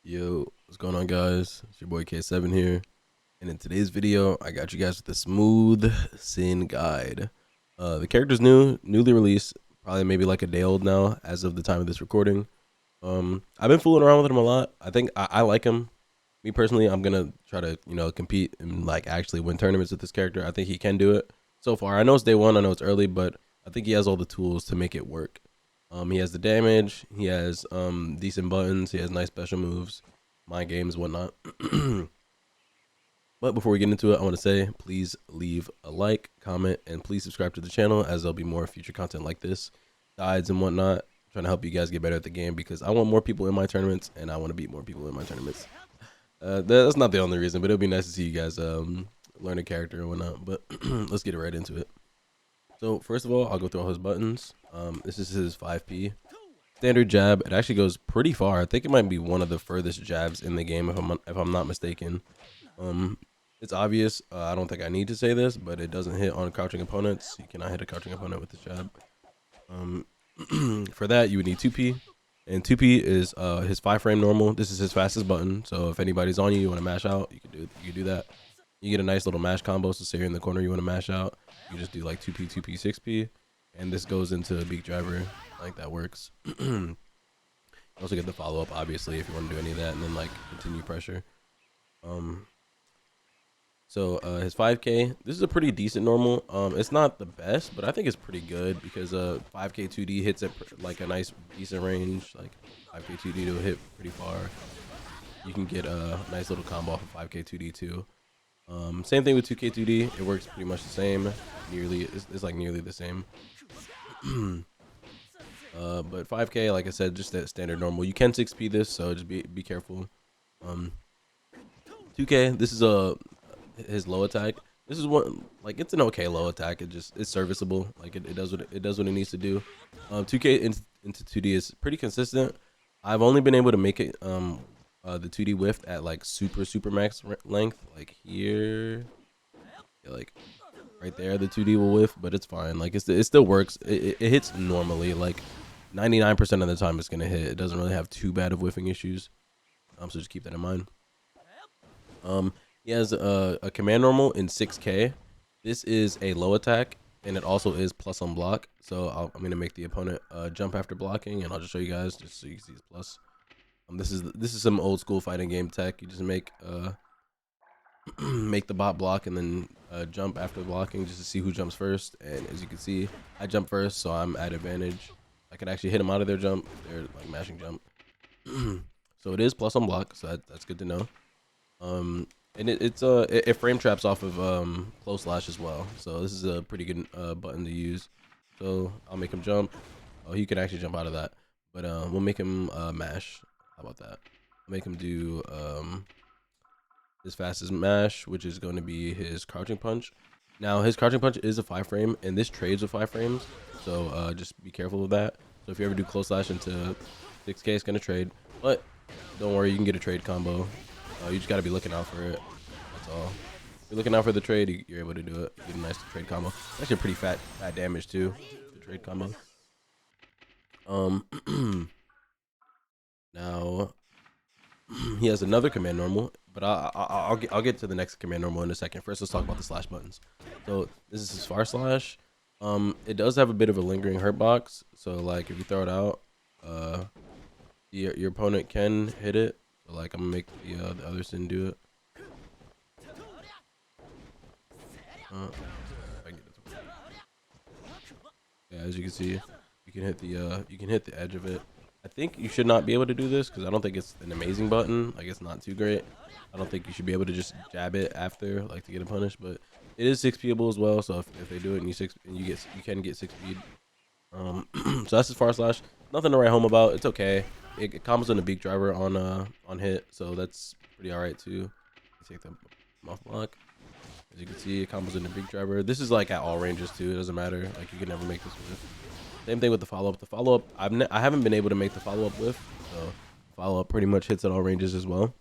Yo, what's going on, guys? It's your boy K7 here, and in today's video, I got you guys with the Smooth Sin Guide. The character's newly released, probably maybe like a day old now, as of the time of this recording. I've been fooling around with him a lot. I think I like him. Me personally, I'm gonna try to compete and like actually win tournaments with this character. I think he can do it. So far, I know it's day one. I know it's early, but I think he has all the tools to make it work. He has the damage. He has decent buttons. He has nice special moves, mind games, whatnot. But before we get into it, I want to say please leave a like, comment, and please subscribe to the channel, as there'll be more future content like this, guides and whatnot. Trying to help you guys get better at the game because I want more people in my tournaments and I want to beat more people in my tournaments. That's not the only reason, but it'll be nice to see you guys learn a character and whatnot. But let's get right into it. So first of all, I'll go through all his buttons. This is his 5P. Standard jab. It actually goes pretty far. I think it might be one of the furthest jabs in the game, if I'm not mistaken. It's obvious. I don't think I need to say this, but it doesn't hit on crouching opponents. You cannot hit a crouching opponent with this jab. For that, you would need 2P, and 2P is his 5-frame normal. This is his fastest button. So if anybody's on you, you want to mash out, you can do that. You get a nice little mash combo. So say you're in the corner, you want to mash out, you just do like 2P, 2P, 6P, and this goes into a beak driver. Like that works. You also get the follow up, obviously, if you want to do any of that, and then like continue pressure. So his 5K, this is a pretty decent normal. It's not the best, but I think it's pretty good because 5K 2D hits at like a nice decent range. Like 5K 2D to hit pretty far. You can get a nice little combo off of 5K 2D too. Same thing with 2K 2D. It works pretty much the same. It's like nearly the same. But 5K, like I said, just that standard normal. You can 6P this, so just be careful. 2K, this is his low attack. This is one, like, it's an okay low attack. It's serviceable. Like it does what it needs to do. 2K into 2D is pretty consistent. I've only been able to make it the 2D whiff at like super max length, like here, yeah, like right there. The 2D will whiff, but it's fine. Like it still works. It hits normally. Like 99% of the time it's gonna hit. It doesn't really have too bad of whiffing issues. So just keep that in mind. He has a command normal in 6K. This is a low attack, and it also is plus on block. So I'm gonna make the opponent jump after blocking, and I'll just show you guys just so you can see his plus. This is some old school fighting game tech. You just make make the bot block and then jump after blocking just to see who jumps first. And as you can see, I jump first, so I'm at advantage. I can actually hit them out of their jump. They're like mashing jump. So it is plus on block, so that's good to know. And it frame traps off of close slash as well. So this is a pretty good button to use. So I'll make him jump. Oh, he could actually jump out of that, but we'll make him mash. How about that? Make him do his fastest mash, which is going to be his crouching punch. Now his crouching punch is a 5-frame, and this trades with 5 frames. So just be careful with that. So if you ever do close slash into 6K, it's gonna trade, but don't worry, you can get a trade combo. You just got to be looking out for it. That's all. If you're looking out for the trade, you're able to do it. Get a nice trade combo. Actually, pretty fat damage too. The trade combo. Now he has another command normal, but I'll get to the next command normal in a second. First, let's talk about the slash buttons. So this is his far slash. It does have a bit of a lingering hurt box. So like if you throw it out, your opponent can hit it. So like I'm gonna make the other Sin do it. Yeah, as you can see, you can hit the edge of it. I think you should not be able to do this because I don't think it's an amazing button. Like it's not too great. I don't think you should be able to just jab it after, like, to get a punish. But it is 6Pable as well. So if they do it and you can get 6P. So that's his far slash. Nothing to write home about. It's okay. It combos on the beak driver on hit, so that's pretty alright too. Take the off block. As you can see, it combos in the beak driver. This is like at all ranges too. It doesn't matter. Like you can never make this with. Same thing with the follow up. The follow up, I haven't been able to make the follow up with. So follow up pretty much hits at all ranges as well.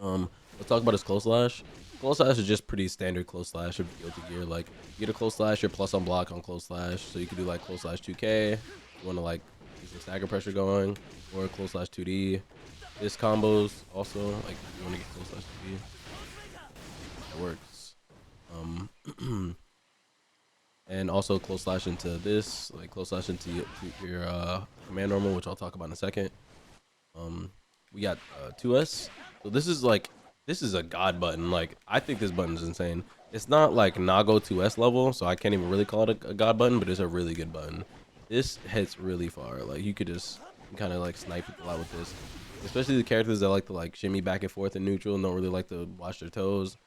Let's talk about his close slash. Close slash is just pretty standard close slash of gear to gear. Like you get a close slash, you're plus on block on close slash, so you can do like close slash 2K. You want to like get some stagger pressure going, or close slash 2D. This combos also, like if you want to get close slash to B, it works. And also close slash into this, like close slash into your command normal, which I'll talk about in a second. We got 2S. So this is a god button. Like I think this button is insane. It's not like Nago 2S level, so I can't even really call it a god button, but it's a really good button. This hits really far. Like you could just kind of like snipe people out with this, especially the characters that like to like shimmy back and forth in neutral and don't really like to watch their toes.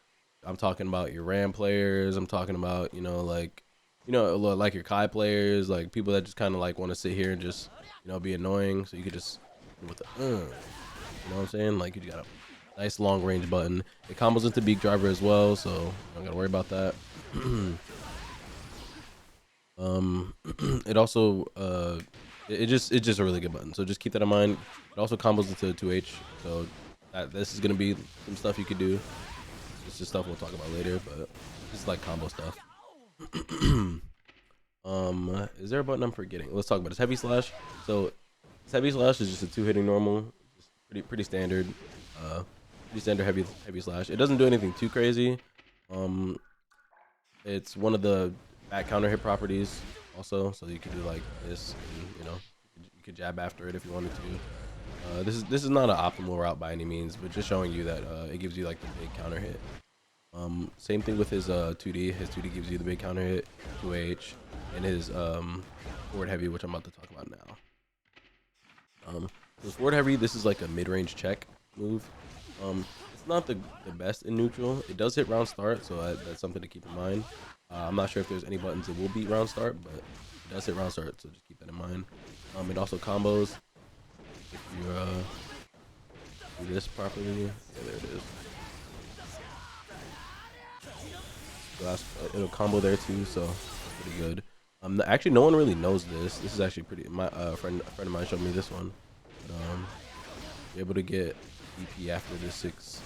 I'm talking about your Ram players. I'm talking about like your Kai players, like people that just kind of like want to sit here and just be annoying. So you could just with the you know what I'm saying? Like you got a nice long range button. It combos into Beak Driver as well, so you don't gotta worry about that. It also it's just a really good button. So just keep that in mind. It also combos into 2H, so this is gonna be some stuff you could do. It's just stuff we'll talk about later, but just like combo stuff. Is there a button I'm forgetting? Let's talk about this. Heavy Slash. So this Heavy Slash is just a 2-hitting normal, just pretty standard. Pretty standard heavy slash. It doesn't do anything too crazy. It's one of the back counter hit properties also, so you could do like this, and, you could jab after it if you wanted to. This is not an optimal route by any means, but just showing you that it gives you like the big counter hit. Same thing with his 2D. His 2D gives you the big counter hit, 2H, and his forward heavy, which I'm about to talk about now. So forward heavy, this is like a mid-range check move. It's not the best in neutral. It does hit round start, so that's something to keep in mind. I'm not sure if there's any buttons that will beat round start, but it does hit round start, so just keep that in mind. It also combos. If you do this properly, yeah, there it is. So it'll combo there too, so that's pretty good. Actually, no one really knows this. This is actually pretty. My a friend of mine showed me this one. But, you're able to get EP after the 6H,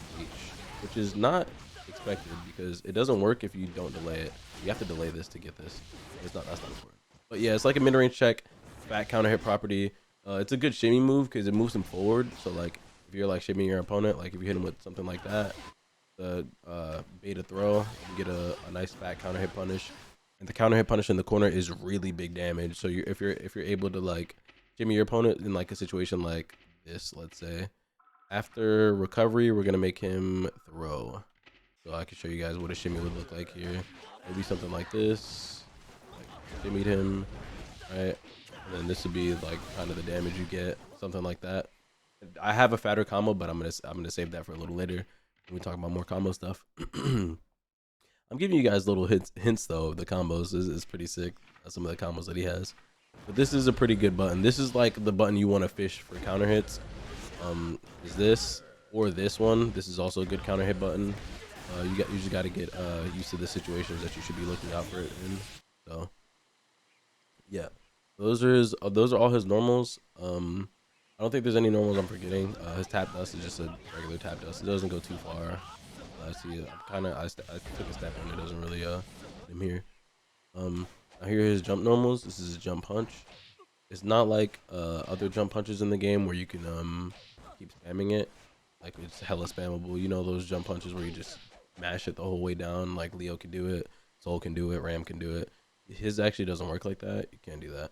which is not expected because it doesn't work if you don't delay it. You have to delay this to get this. That's not important. But yeah, it's like a mid-range check, back counter hit property. It's a good shimmy move because it moves him forward. So like if you're like shimmying your opponent, like if you hit him with something like that, the beta throw, you get a nice back counter hit punish. And the counter hit punish in the corner is really big damage. So if you're able to like shimmy your opponent in like a situation like this, let's say, after recovery, we're gonna make him throw. So I can show you guys what a shimmy would look like here. Maybe something like this. Like shimmied him, right? And then this would be like kind of the damage you get, something like that. I have a fatter combo, but I'm gonna save that for a little later when we talk about more combo stuff. I'm giving you guys little hints though of the combos. Is pretty sick. Some of the combos that he has. But this is a pretty good button. This is like the button you want to fish for counter hits. Is this or this one? This is also a good counter hit button. You just got to get used to the situations that you should be looking out for it in. So yeah, those are all his normals. I don't think there's any normals I'm forgetting. His tap dust is just a regular tap dust. It doesn't go too far. See, I took a step and it doesn't really him here. Now here are his jump normals. This is his jump punch. It's not like other jump punches in the game where you can keep spamming it. Like it's hella spammable. You know those jump punches where you just mash it the whole way down. Like Leo can do it, Soul can do it, Ram can do it. His actually doesn't work like that. You can't do that.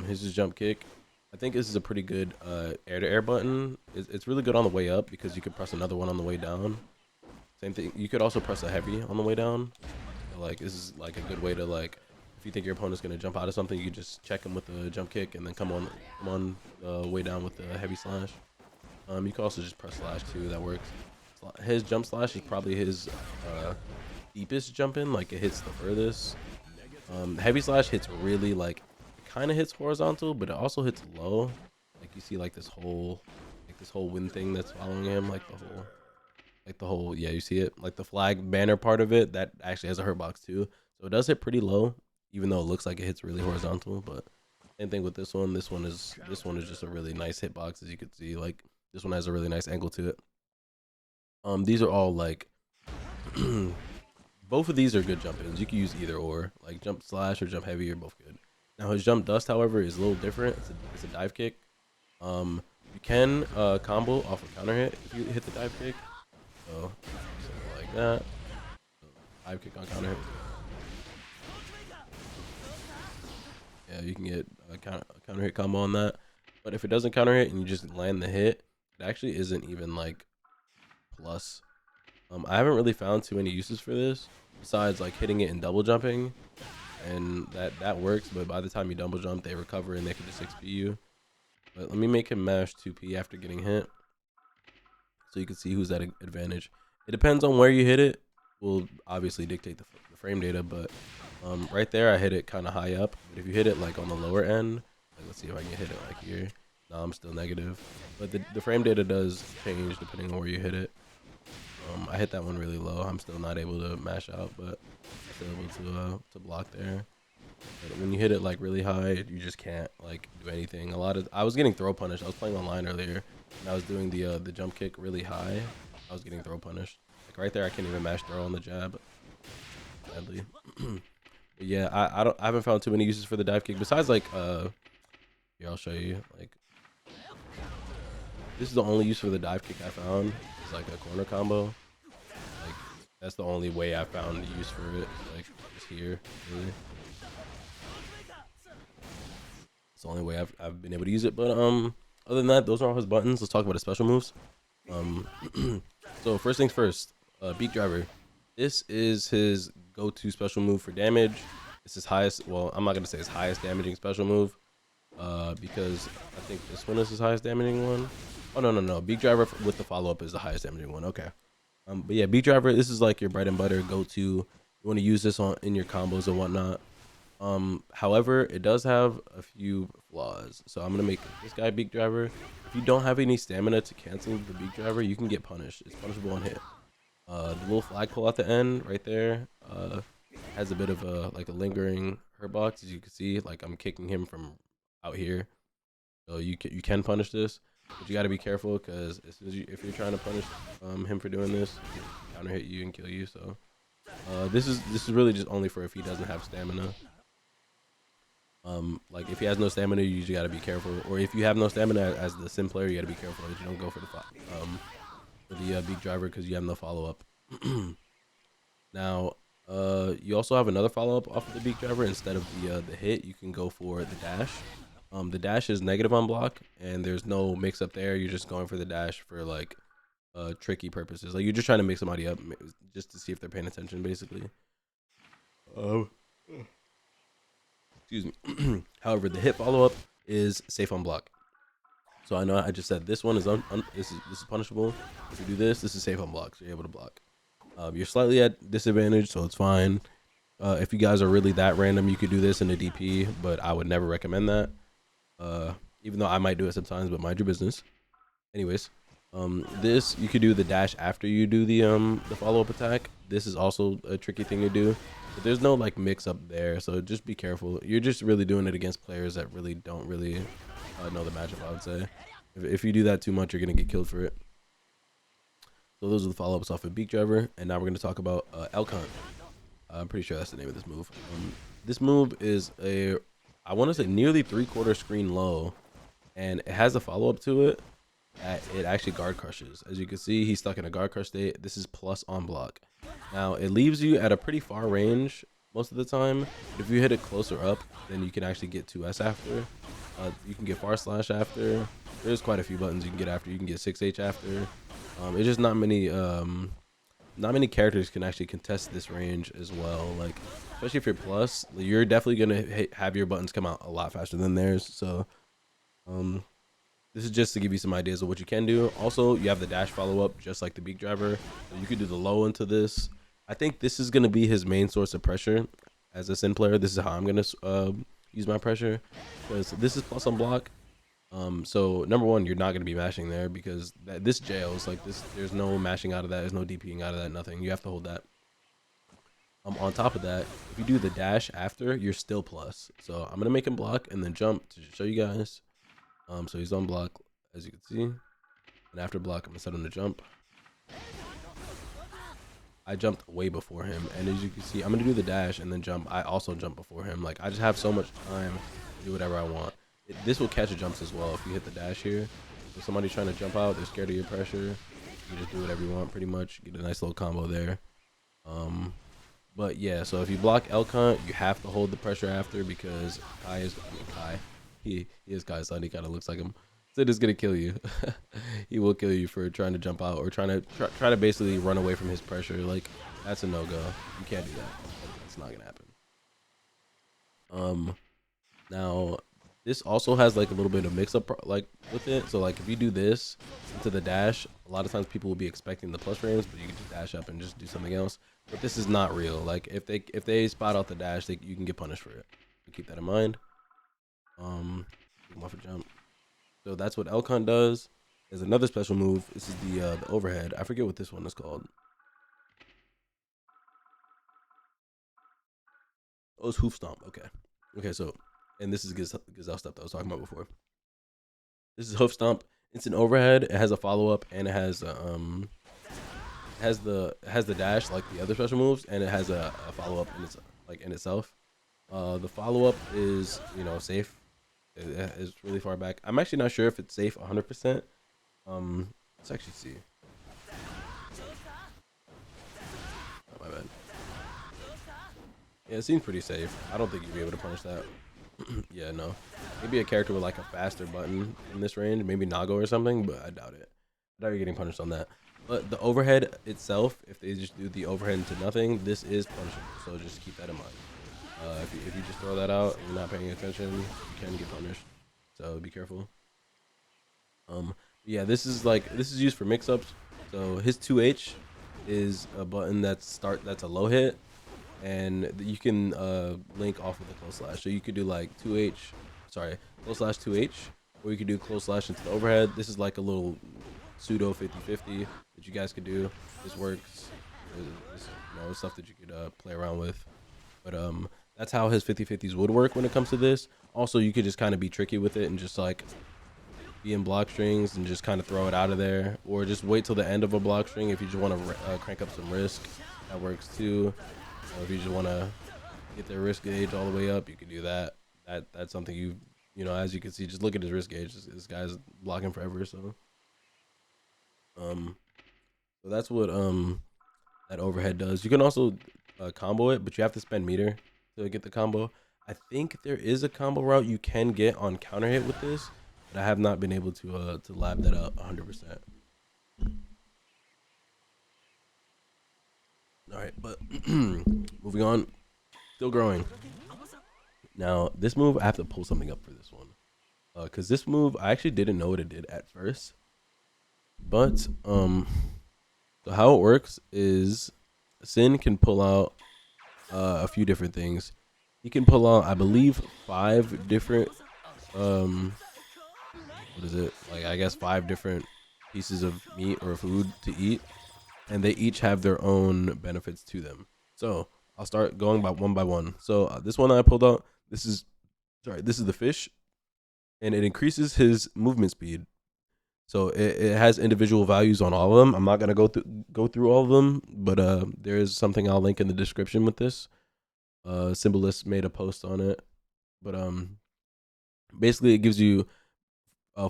His is jump kick. I think this is a pretty good air-to-air button. It's really good on the way up because you could press another one on the way down. Same thing. You could also press a heavy on the way down. So, like this is like a good way to like if you think your opponent's gonna jump out of something, you can just check him with the jump kick and then come on the way down with the heavy slash. You can also just press slash too. That works. His jump slash is probably his deepest jump in. Like it hits the furthest. Heavy slash hits really like it kind of hits horizontal, but it also hits low. Like you see like this whole wind thing that's following him, like the whole yeah, you see it like the flag banner part of it that actually has a hurt box too. So it does hit pretty low, even though it looks like it hits really horizontal. But same thing with this one. This one is just a really nice hitbox, as you can see. Like this one has a really nice angle to it. These are all like both of these are good jump ins. You can use either or, like jump slash or jump heavy are both good. Now his jump dust, however, is a little different. It's a dive kick. You can combo off a counter hit if you hit the dive kick. So something like that. So, dive kick on counter hit. Yeah, you can get a counter hit combo on that. But if it doesn't counter hit and you just land the hit, it actually isn't even like plus. I haven't really found too many uses for this besides like hitting it and double jumping, and that works. But by the time you double jump, they recover and they can just XP you. But let me make him mash 2P after getting hit, so you can see who's at advantage. It depends on where you hit it. Will obviously dictate the frame data, but right there I hit it kind of high up. But if you hit it like on the lower end, like, let's see if I can hit it like here. No, I'm still negative. But the frame data does change depending on where you hit it. I hit that one really low. I'm still not able to mash out, but still able to block there. But when you hit it like really high, you just can't like do anything. I was getting throw punished. I was playing online earlier, and I was doing the jump kick really high. I was getting throw punished. Like right there, I can't even mash throw on the jab. Sadly. But yeah, I haven't found too many uses for the dive kick besides like here I'll show you. Like this is the only use for the dive kick I found. It's like a corner combo. Like that's the only way I found use for it. Like just here, really. It's the only way I've been able to use it. But other than that, those are all his buttons. Let's talk about his special moves. So first things first, beak driver. This is his go-to special move for damage. It's his highest. Well, I'm not gonna say his highest damaging special move, because I think this one is his highest damaging one. Oh no, beak driver with the follow-up is the highest damaging one. Okay. But yeah, beak driver. This is like your bread and butter go-to. You want to use this in your combos and whatnot. However, it does have a few flaws. So I'm gonna make this guy beak driver. If you don't have any stamina to cancel the beak driver, you can get punished. It's punishable on hit. The little flagpole at the end right there has a bit of a like a lingering hurt box, as you can see. Like I'm kicking him from out here, so you can punish this, but you got to be careful because as soon as if you're trying to punish him for doing this, he'll counter hit you and kill you. So this is really just only for if he doesn't have stamina. Like if he has no stamina, you usually got to be careful, or if you have no stamina as the sim player, you got to be careful that you don't go for the beak driver because you have no follow up. Now, you also have another follow up off of the beak driver. Instead of the hit, you can go for the dash. The dash is negative on block, and there's no mix up there. You're just going for the dash for like tricky purposes. Like you're just trying to mix somebody up just to see if they're paying attention, basically. Excuse me. However, the hit follow up is safe on block. So I know I just said this one is this is punishable. If you do this, this is safe on block, so you're able to block. You're slightly at disadvantage, so it's fine. If you guys are really that random, you could do this in a DP, but I would never recommend that. Even though I might do it sometimes, but mind your business. Anyways, this you could do the dash after you do the follow-up attack. This is also a tricky thing to do, but there's no like mix up there, so just be careful. You're just really doing it against players that really don't really know the matchup, I would say. If you do that too much, you're gonna get killed for it. So those are the follow-ups off of beak driver, and now we're gonna talk about elk hunt. I'm pretty sure that's the name of this move. This move is I want to say nearly 3/4 screen low, and it has a follow-up to it that it actually guard crushes. As you can see, he's stuck in a guard crush state. This is plus on block. Now it leaves you at a pretty far range most of the time, but if you hit it closer up, then you can actually get 2S after. You can get far slash after. There's quite a few buttons you can get after. You can get 6H after. It's just not many characters can actually contest this range as well. Like especially if you're plus, you're definitely gonna have your buttons come out a lot faster than theirs. So this is just to give you some ideas of what you can do. Also, you have the dash follow up just like the beak driver, so you could do the low into this. I think this is gonna be his main source of pressure as a Sin player. This is how I'm gonna use my pressure, because this is plus on block. So number one, you're not going to be mashing there because this jails like this. There's no mashing out of that. There's no DPing out of that. Nothing. You have to hold that. On top of that, if you do the dash after, you're still plus. So I'm going to make him block and then jump to show you guys. So he's on block, as you can see. And after block, I'm going to set him to jump. I jumped way before him. And as you can see, I'm going to do the dash and then jump. I also jump before him. Like I just have so much time to do whatever I want. This will catch jumps as well if you hit the dash here. If somebody's trying to jump out, they're scared of your pressure. You just do whatever you want, pretty much. Get a nice little combo there. But yeah, so if you block Elkhunt, you have to hold the pressure after because Kai is Kai. He is Kai's son. He kind of looks like him. Sid is gonna kill you. He will kill you for trying to jump out or trying to basically run away from his pressure. Like that's a no go. You can't do that. That's not gonna happen. Now this also has like a little bit of mix up like with it. So like if you do this into the dash, a lot of times people will be expecting the plus frames, but you can just dash up and just do something else. But this is not real. Like if they spot out the dash, you can get punished for it. So keep that in mind. Off a jump. So that's what Elkhunt does. There's another special move. This is the overhead. I forget what this one is called. Oh, it's hoof stomp. Okay. So, and this is Gazelle stuff that I was talking about before. This is hoof stomp. It's an overhead. It has a follow up, and it has the dash like the other special moves, and it has a follow up in itself. The follow up is safe. It's really far back. I'm actually not sure if it's safe 100%. Let's actually see. Oh, my bad. Yeah, it seems pretty safe. I don't think you'd be able to punish that. Yeah, no. Maybe a character with like a faster button in this range, maybe Nago or something, but I doubt it. I doubt you're getting punished on that. But the overhead itself, if they just do the overhead into nothing, this is punishable. So just keep that in mind. If you just throw that out and you're not paying attention, you can get punished. So be careful. Yeah, this is used for mix-ups. So his 2H is a button that's a low hit, and you can link off with the close slash. So you could do like close slash 2H, or you could do close slash into the overhead. This is like a little pseudo 50-50 that you guys could do. This works. It's stuff that you could play around with. But that's how his 50-50s would work when it comes to this. Also, you could just kind of be tricky with it and just like be in block strings and just kind of throw it out of there, or just wait till the end of a block string if you just want to crank up some risk. That works too. If you just want to get their risk gauge all the way up, you can do that. That's something as you can see, just look at his risk gauge. This guy's blocking forever, so that's what that overhead does. You can also combo it, but you have to spend meter to get the combo. I think there is a combo route you can get on counter hit with this, but I have not been able to lab that up 100%. All right, but moving on, still growing. Now this move, I have to pull something up for this one, because this move I actually didn't know what it did at first, but so how it works is Sin can pull out a few different things. He can pull out, I believe, 5 different what is it, like I guess 5 different pieces of meat or food to eat, and they each have their own benefits to them. So I'll start going by one. So this one I pulled out, this is the fish, and it increases his movement speed. So it has individual values on all of them. I'm not gonna go through all of them, but there is something I'll link in the description with this. Symbolist made a post on it, but basically it gives you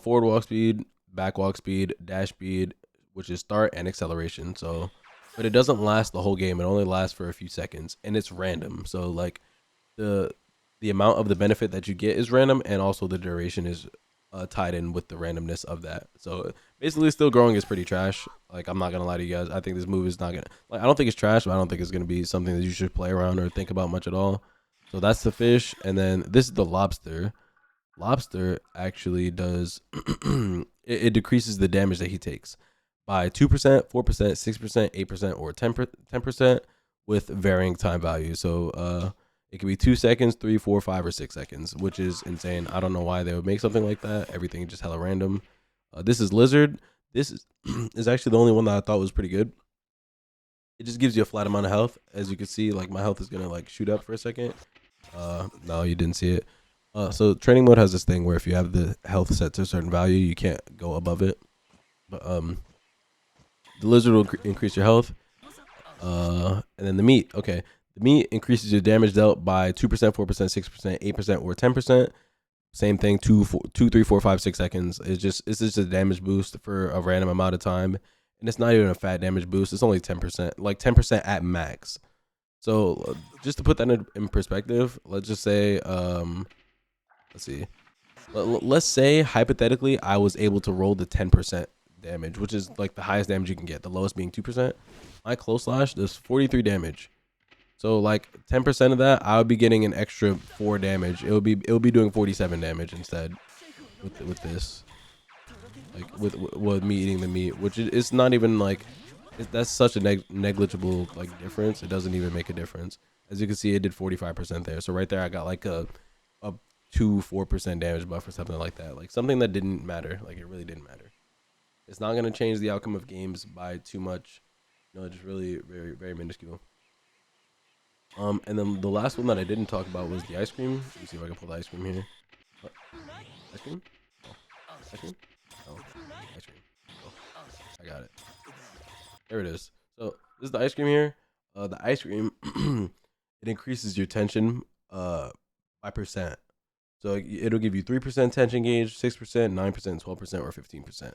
forward walk speed, back walk speed, dash speed, which is start, and acceleration. So, but it doesn't last the whole game. It only lasts for a few seconds, and it's random. So like the amount of the benefit that you get is random, and also the duration is tied in with the randomness of that. So basically still growing is pretty trash. Like I'm not gonna lie to you guys, I think this move is not gonna, like, I don't think it's trash, but I don't think it's gonna be something that you should play around or think about much at all. So that's the fish, and then this is the lobster. Lobster actually does it decreases the damage that he takes by 2%, 4%, 6%, 8%, or 10% with varying time value. So it could be 2 seconds, 3, 4, 5, or 6 seconds, which is insane. I don't know why they would make something like that. Everything is just hella random. This is Lizard. This is actually the only one that I thought was pretty good. It just gives you a flat amount of health. As you can see, like my health is gonna like shoot up for a second. No, you didn't see it. So training mode has this thing where if you have the health set to a certain value, you can't go above it. But the Lizard will increase your health. And then the meat. Okay. The meat increases your damage dealt by 2%, 4%, 6%, 8%, or 10%. Same thing, 3, 4, 5, 6 seconds. It's just a damage boost for a random amount of time, and it's not even a fat damage boost. It's only 10%, like 10% at max. So just to put that in perspective, let's just say, let's see, let's say hypothetically I was able to roll the 10% damage, which is like the highest damage you can get, the lowest being 2%. My close slash does 43 damage. So like 10% of that, I would be getting an extra 4 damage. It would be doing 47 damage instead with this, like with me eating the meat, which it's not even like that's such a negligible like difference. It doesn't even make a difference. As you can see, it did 45% there. So right there, I got like a 4% damage buff or something like that. Like something that didn't matter. Like it really didn't matter. It's not gonna change the outcome of games by too much. No, just really very very minuscule. And then the last one that I didn't talk about was the ice cream. Let me see if I can pull the ice cream here. What? Ice cream? Oh. Ice cream? Oh. Ice cream. Oh. I got it. There it is. So this is the ice cream here. The ice cream, it increases your tension by percent. So it'll give you 3% tension gauge, 6%, 9%, 12%, or 15%.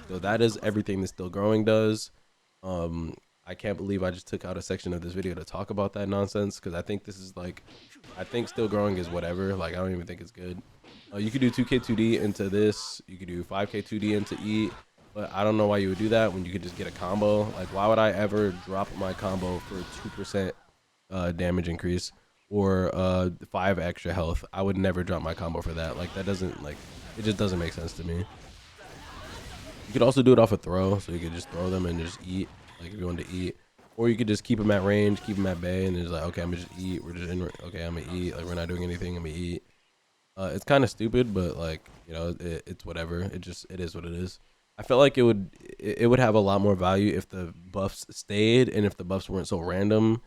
So that is everything that Still Growing does. I can't believe I just took out a section of this video to talk about that nonsense, because I think this is like, I think Still Growing is whatever. Like I don't even think it's good. You could do 2K 2D into this. You could do 5K 2D into Eat. But I don't know why you would do that when you could just get a combo. Like why would I ever drop my combo for 2% damage increase or 5 extra health? I would never drop my combo for that. Like that doesn't, like, it just doesn't make sense to me. You could also do it off a throw, so you could just throw them and just eat, like if you want to eat. Or you could just keep them at range, keep them at bay, and it's like, okay, I'm gonna just eat. We're just in. Okay, I'm gonna eat. Like we're not doing anything. I'm gonna eat. It's kind of stupid, but like, you know, it's whatever. It is what it is. I felt like it would have a lot more value if the buffs stayed and if the buffs weren't so random.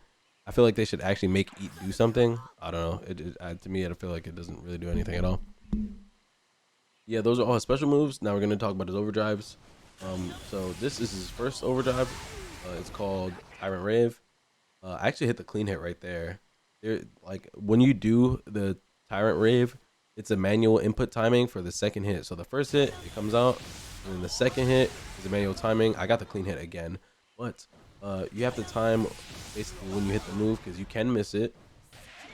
I feel like they should actually make Eat do something. I don't know. To me, I feel like it doesn't really do anything at all. Yeah, those are all his special moves. Now we're gonna talk about his overdrives. So this is his first overdrive. It's called Tyrant Rave. I actually hit the clean hit right there. Like when you do the Tyrant Rave, it's a manual input timing for the second hit. So the first hit, it comes out, and then the second hit is a manual timing. I got the clean hit again, but you have to time basically when you hit the move, because you can miss it.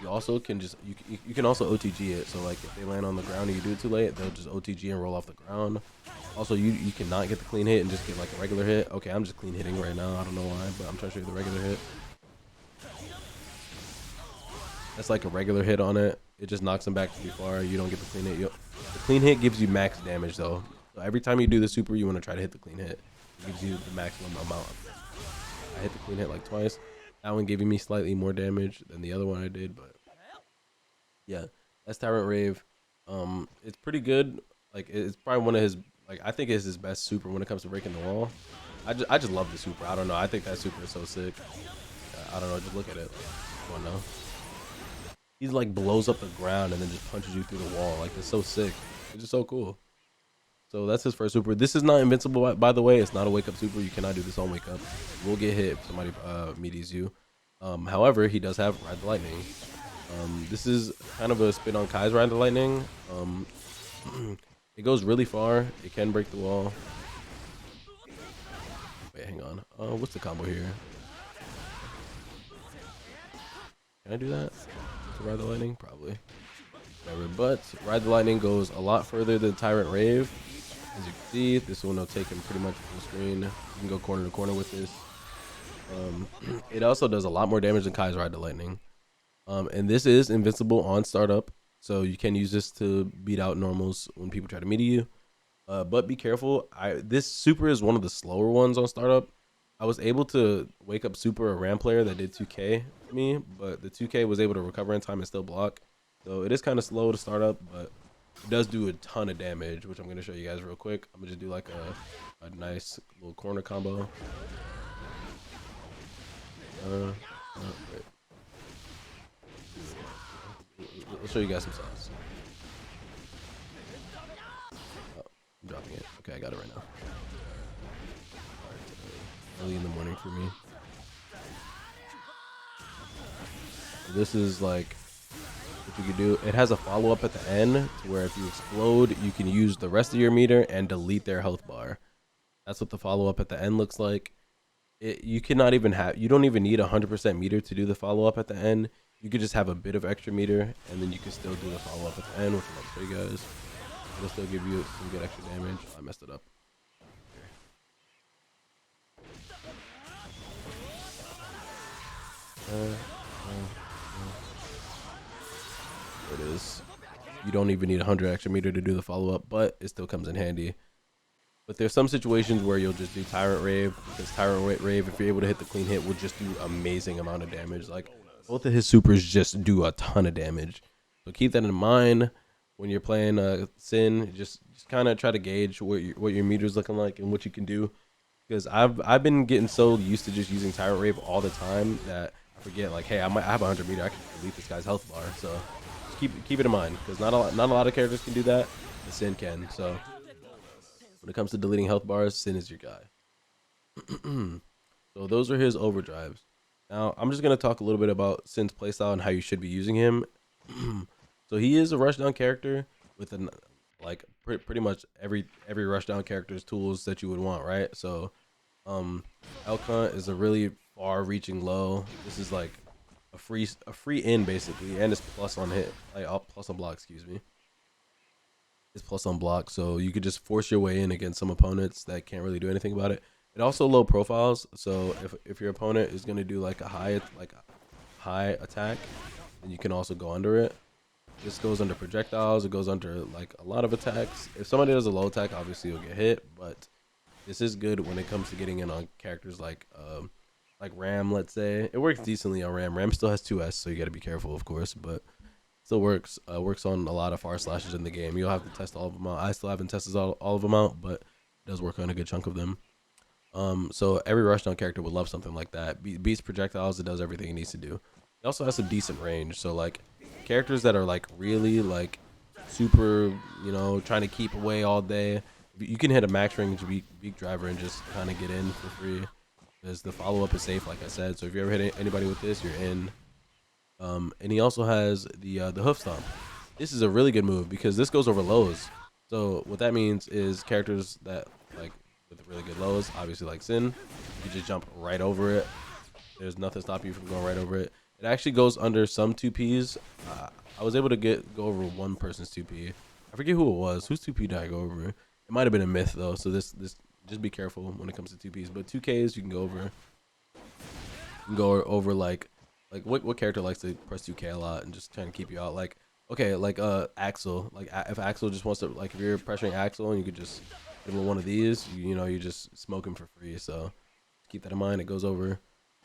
You also can just you can also OTG it. So like if they land on the ground and you do it too late, they'll just OTG and roll off the ground. Also, you cannot get the clean hit and just get like a regular hit. Okay, I'm just clean hitting right now. I don't know why, but I'm trying to show you the regular hit. That's like a regular hit on it. It just knocks them back too far. You don't get the clean hit. The clean hit gives you max damage though. So every time you do the super, you want to try to hit the clean hit. It gives you the maximum amount. I hit the clean hit like twice. That one giving me slightly more damage than the other one I did, but yeah, that's Tyrant Rave. It's pretty good. Like it's probably one of his, like I think it's his best super when it comes to breaking the wall. I just love the super. I don't know. I think that super is so sick. I don't know. Just look at it. I don't know. He's like blows up the ground and then just punches you through the wall. Like it's so sick. It's just so cool. So that's his first super. This is not invincible, by the way. It's not a wake up super. You cannot do this on wake up. You will get hit if somebody meaties you. However, he does have Ride the Lightning. This is kind of a spin on Kai's Ride the Lightning. It goes really far. It can break the wall. Wait, hang on. What's the combo here? Can I do that? To Ride the Lightning? Probably. Whatever. But Ride the Lightning goes a lot further than Tyrant Rave. As you can see, this one will take him pretty much full screen. You can go corner to corner with this. It also does a lot more damage than Kai's Ride the Lightning. And this is invincible on startup. So you can use this to beat out normals when people try to meet you. But be careful. This super is one of the slower ones on startup. I was able to wake up super a RAM player that did 2K for me, but the 2K was able to recover in time and still block. So it is kind of slow to start up, but it does do a ton of damage, which I'm going to show you guys real quick. I'm going to just do like a nice little corner combo. Wait. I'll show you guys some sauce. Oh, I'm dropping it. Okay, I got it right now. Early in the morning for me. This is like the what you can do. It has a follow-up at the end to where if you explode, you can use the rest of your meter and delete their health bar. That's what the follow-up at the end looks like. You cannot even have, you don't even need 100% meter to do the follow-up at the end. You could just have a bit of extra meter, and then you can still do the follow-up at the end, which I'm about to show you guys. It'll still give you some good extra damage. I messed it up. There it is. You don't even need 100 extra meter to do the follow-up, but it still comes in handy. But there's some situations where you'll just do Tyrant Rave, because Tyrant Rave, if you're able to hit the clean hit, will just do amazing amount of damage. Like, both of his supers just do a ton of damage. So keep that in mind when you're playing Sin. Just kind of try to gauge what your meter's looking like and what you can do. Because I've been getting so used to just using Tyrant Rave all the time that I forget, like, hey, I have 100 meter, I can delete this guy's health bar. So just keep it in mind, because not a lot of characters can do that. The Sin can. So when it comes to deleting health bars, Sin is your guy. So those are his overdrives. Now I'm just gonna talk a little bit about Sin's playstyle and how you should be using him. So he is a rushdown character with pretty much every rushdown character's tools that you would want, right? So Elk Hunt is a really far-reaching low. This is like a free in basically, and it's plus on hit, like plus on block. Excuse me. It's plus on block, so you could just force your way in against some opponents that can't really do anything about it. It also low profiles, so if your opponent is gonna do like a high attack, then you can also go under it. This goes under projectiles. It goes under like a lot of attacks. If somebody does a low attack, obviously you'll get hit, but this is good when it comes to getting in on characters like Ram. Let's say it works decently on Ram. Ram still has 2S, so you got to be careful, of course, but still works. Works on a lot of far slashes in the game. You'll have to test all of them out. I still haven't tested all of them out, but it does work on a good chunk of them. So every rushdown character would love something like that. Beats projectiles. It does everything it needs to do. It also has some decent range. So like characters that are like really like super, you know, trying to keep away all day, you can hit a max range beak driver and just kind of get in for free, because the follow-up is safe, like I said. So if you ever hit anybody with this, you're in. And he also has the hoof stomp. This is a really good move because this goes over lows. So what that means is characters that like with really good lows, obviously like Sin, you just jump right over it. There's nothing stopping you from going right over it. It actually goes under some 2Ps. I was able to go over one person's 2P. I forget who it was. Whose 2P did I go over? It might have been a myth though. So this just be careful when it comes to 2Ps. But 2Ks you can go over. You can go over like what character likes to press 2K a lot and just trying to keep you out? Like, okay, like Axel. Like if Axel just wants to, like if you're pressuring Axel and you could just give him one of these, you know, you just smoke him for free. So keep that in mind. It goes over.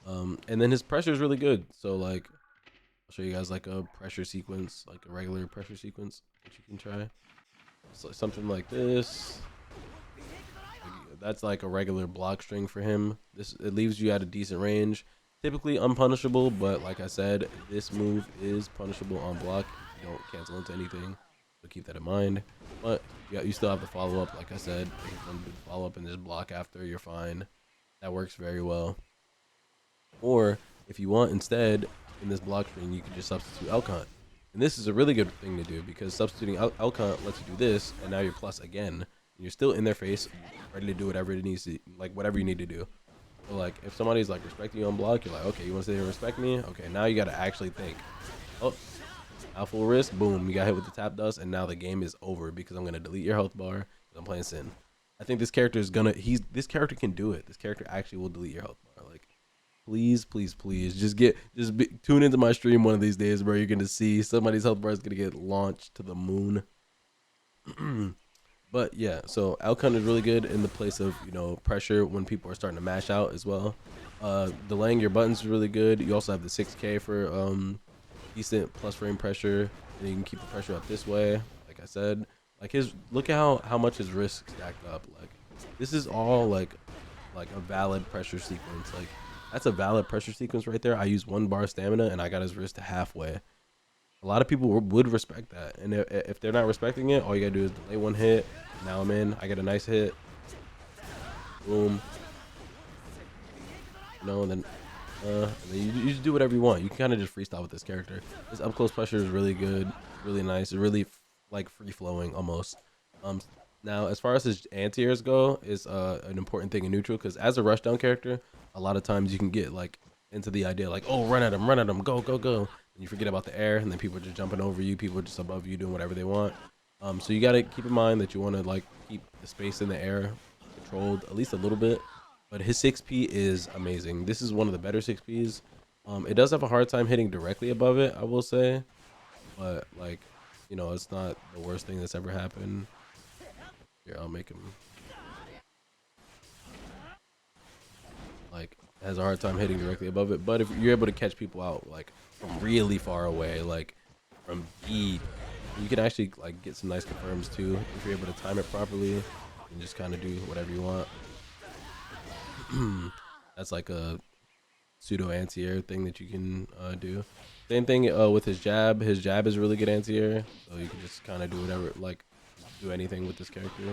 And then his pressure is really good. So like I'll show you guys like a pressure sequence, like a regular pressure sequence that you can try. So something like this. That's like a regular block string for him. It leaves you at a decent range. Typically unpunishable, but like I said, this move is punishable on block. You don't cancel into anything, so keep that in mind. But yeah, you still have the follow up. Like I said, you can follow up and just block after. You're fine. That works very well. Or if you want, instead in this block string, you can just substitute Elk Hunt. And this is a really good thing to do because substituting Elk Hunt lets you do this, and now you're plus again. And you're still in their face, ready to do whatever it needs to, like whatever you need to do. So like if somebody's like respecting you on block, you're like, okay, you want to sit here and respect me? Okay, now you got to actually think. Oh, out full risk, boom, you got hit with the tap dust, and now the game is over because I'm gonna delete your health bar because I'm playing Sin. I think this character is gonna, this character can do it. This character actually will delete your health bar. Like, please, please, please, tune into my stream one of these days where you're gonna see somebody's health bar is gonna get launched to the moon. But yeah, so Elk Hunt is really good in the place of, you know, pressure when people are starting to mash out as well. Delaying your buttons is really good. You also have the 6K for decent plus frame pressure, and you can keep the pressure up this way. Like I said, like look at how much his risk stacked up. Like this is all like a valid pressure sequence. Like that's a valid pressure sequence right there. I used 1 bar stamina and I got his wrist to halfway. A lot of people would respect that, and if they're not respecting it, all you gotta do is delay 1 hit. Now I'm in. I get a nice hit. Boom. You know, and then And then you just do whatever you want. You can kind of just freestyle with this character. This up close pressure is really good. It's really nice. It's really like free flowing almost. Um, Now as far as his anti-airs go, is an important thing in neutral because as a rushdown character, a lot of times you can get like into the idea like, oh, run at him, go, go, go, and you forget about the air, and then people are just jumping over you, people are just above you doing whatever they want. So you gotta keep in mind that you want to like keep the space in the air controlled at least a little bit. But his 6P is amazing. This is one of the better 6Ps. It does have a hard time hitting directly above it, I will say, but like, you know, it's not the worst thing that's ever happened. Here, I'll make him like has a hard time hitting directly above it. But if you're able to catch people out like from really far away, like from deep, you can actually like get some nice confirms too if you're able to time it properly and just kind of do whatever you want. That's like a pseudo anti-air thing that you can do. Same thing with his jab. His jab is really good anti-air, so you can just kind of do whatever, like do anything with this character.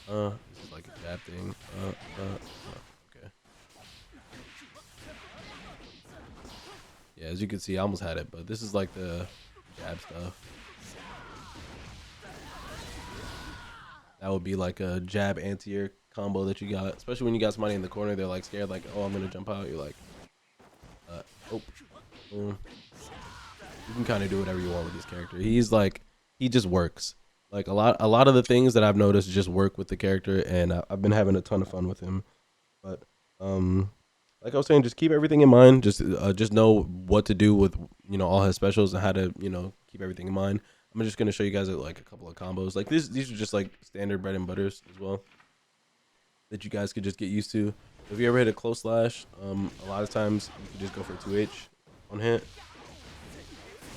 This is like a jab thing. Okay. Yeah, as you can see, I almost had it, but this is like the jab stuff. That would be like a jab anti-air combo that you got, especially when you got somebody in the corner. They're like scared, like, oh, I'm gonna jump out. You're like, oh, boom. You can kind of do whatever you want with this character. He's like, he just works. Like a lot of the things that I've noticed just work with the character, and I've been having a ton of fun with him. But like I was saying, just keep everything in mind. Just know what to do with all his specials and how to keep everything in mind. I'm just gonna show you guys like a couple of combos. Like these are just like standard bread and butters as well that you guys could just get used to. If you ever hit a close slash, a lot of times you can just go for 2H on hit.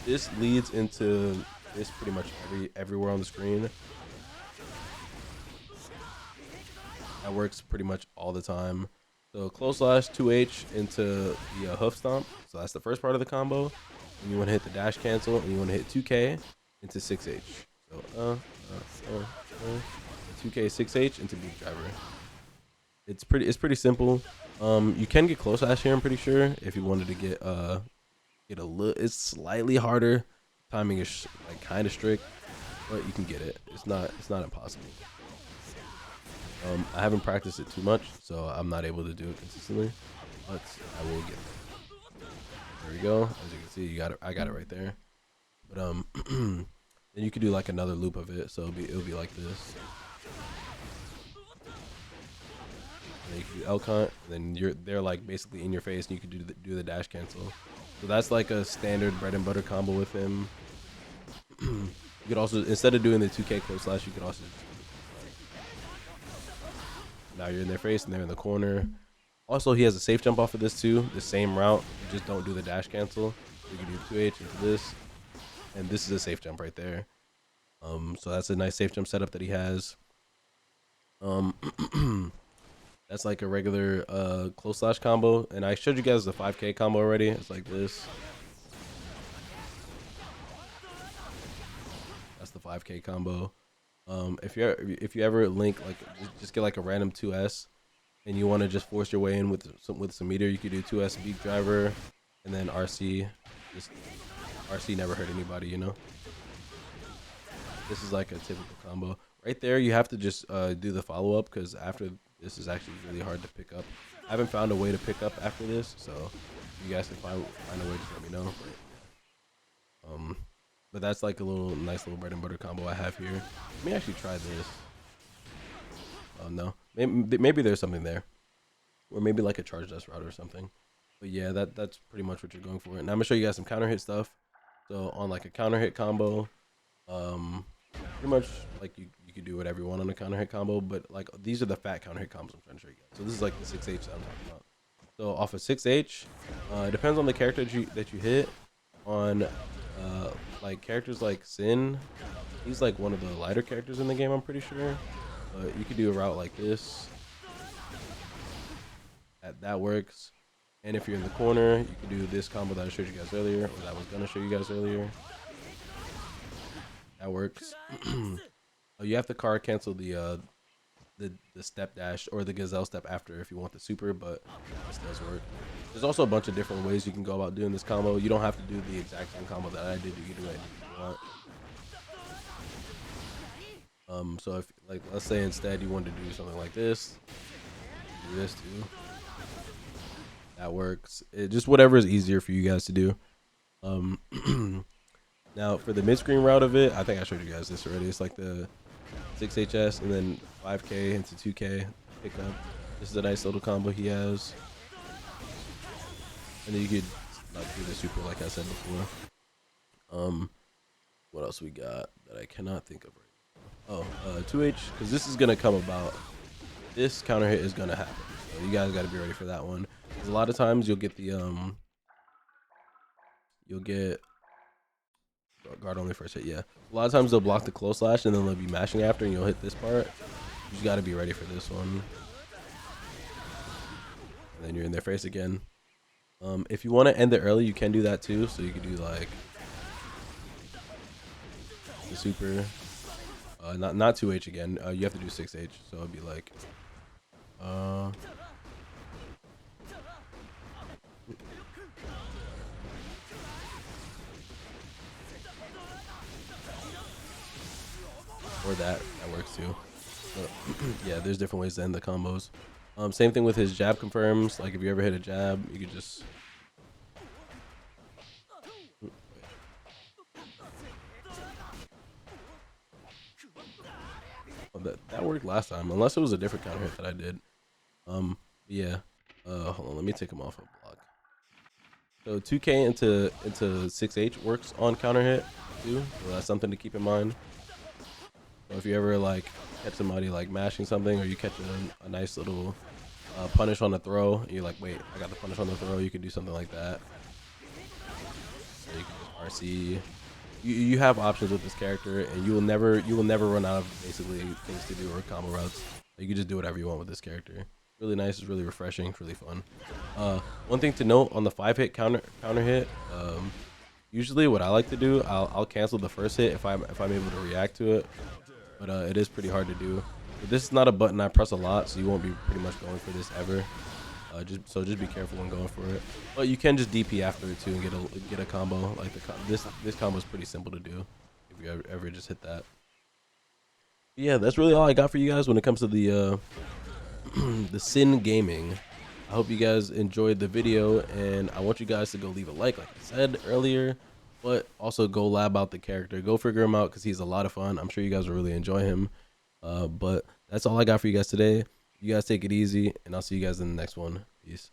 This leads into this pretty much everywhere on the screen. That works pretty much all the time. So close slash 2H into the hoof stomp. So that's the first part of the combo. And you want to hit the dash cancel, and you want to hit 2K into 6H. So 2K 6H into beat driver. It's pretty simple. You can get close slash here, I'm pretty sure, if you wanted to get a little. It's slightly harder. Timing is like kind of strict, but you can get it. It's not impossible. I haven't practiced it too much, so I'm not able to do it consistently, but I will get it. There we go. As you can see, you got it. I got it right there. But then you could do like another loop of it, so it'll be like this. And then you can do L count, and then they're like basically in your face, and you can do the dash cancel. So that's like a standard bread and butter combo with him. You could also, instead of doing the 2K close slash, you could also now you're in their face and they're in the corner. Also, he has a safe jump off of this too, the same route. You just don't do the dash cancel. You can do 2H into this, and this is a safe jump right there. So that's a nice safe jump setup that he has. That's like a regular close slash combo, and I showed you guys the 5K combo already. It's like this. That's the 5K combo. If you ever link like just get like a random 2S, and you want to just force your way in with some meter, you could do 2S beat driver, and then RC. Just RC never hurt anybody, you know. This is like a typical combo. Right there, you have to just do the follow up, because after this is actually really hard to pick up. I haven't found a way to pick up after this, so if you guys can find a way, just let me know. But that's like a nice little bread and butter combo I have here. Let me actually try this. Oh no, maybe there's something there, or maybe like a charge dust route or something. But yeah, that's pretty much what you're going for. And I'm gonna show you guys some counter hit stuff. So on like a counter hit combo, pretty much like you could do whatever you want on a counter hit combo, but like these are the fat counter hit combos I'm trying to show you guys. So this is like the 6H that I'm talking about. So off of 6H, it depends on the character that you hit. On like characters like Sin, he's like one of the lighter characters in the game, I'm pretty sure. But you could do a route like this. That works. And if you're in the corner, you can do this combo that I showed you guys earlier, or that I was gonna show you guys earlier. That works. Oh, you have to card cancel the the step dash or the gazelle step after if you want the super, but this does work. There's also a bunch of different ways you can go about doing this combo. You don't have to do the exact same combo that I did to get it right if you want. So if, like, let's say instead you wanted to do something like this, do this too. That works. Just whatever is easier for you guys to do. Now for the mid-screen route of it, I think I showed you guys this already. It's like the 6HS and then 5K into 2K pickup. This is a nice little combo he has. And then you could like do the super like I said before. What else we got that I cannot think of right now? Oh, 2H, because this is gonna come about. This counter hit is gonna happen. So you guys gotta be ready for that one. Because a lot of times you'll get the guard only first hit, yeah. A lot of times they'll block the close slash and then they'll be mashing after and you'll hit this part. You just gotta be ready for this one. And then you're in their face again. If you want to end it early, you can do that too. So you could do like the super, not 2H again. You have to do 6H. So it'd be like, or that works too. So, yeah, there's different ways to end the combos. Same thing with his jab confirms. Like if you ever hit a jab, you could just that worked last time, unless it was a different counter hit that I did. Yeah. Hold on, let me take him off a block. So 2K into 6H works on counter hit too. So that's something to keep in mind. So if you ever like catch somebody like mashing something, or you catch a nice little punish on the throw, and you're like, wait, I got the punish on the throw. You could do something like that. So you can just RC. You have options with this character, and you will never run out of basically things to do or combo routes. You can just do whatever you want with this character. Really nice. It's really refreshing. It's really fun. One thing to note on the 5-hit counter hit. Usually, what I like to do, I'll cancel the first hit if I'm able to react to it. But it is pretty hard to do. But this is not a button I press a lot, so you won't be pretty much going for this ever. Just be careful when going for it. But you can just DP after it too and get a combo. Like this combo is pretty simple to do if you ever just hit that. But yeah, that's really all I got for you guys when it comes to the the Sin Gaming. I hope you guys enjoyed the video, and I want you guys to go leave a like I said earlier, but also go lab out the character. Go figure him out because he's a lot of fun. I'm sure you guys will really enjoy him. But that's all I got for you guys today. You guys take it easy, and I'll see you guys in the next one. Peace.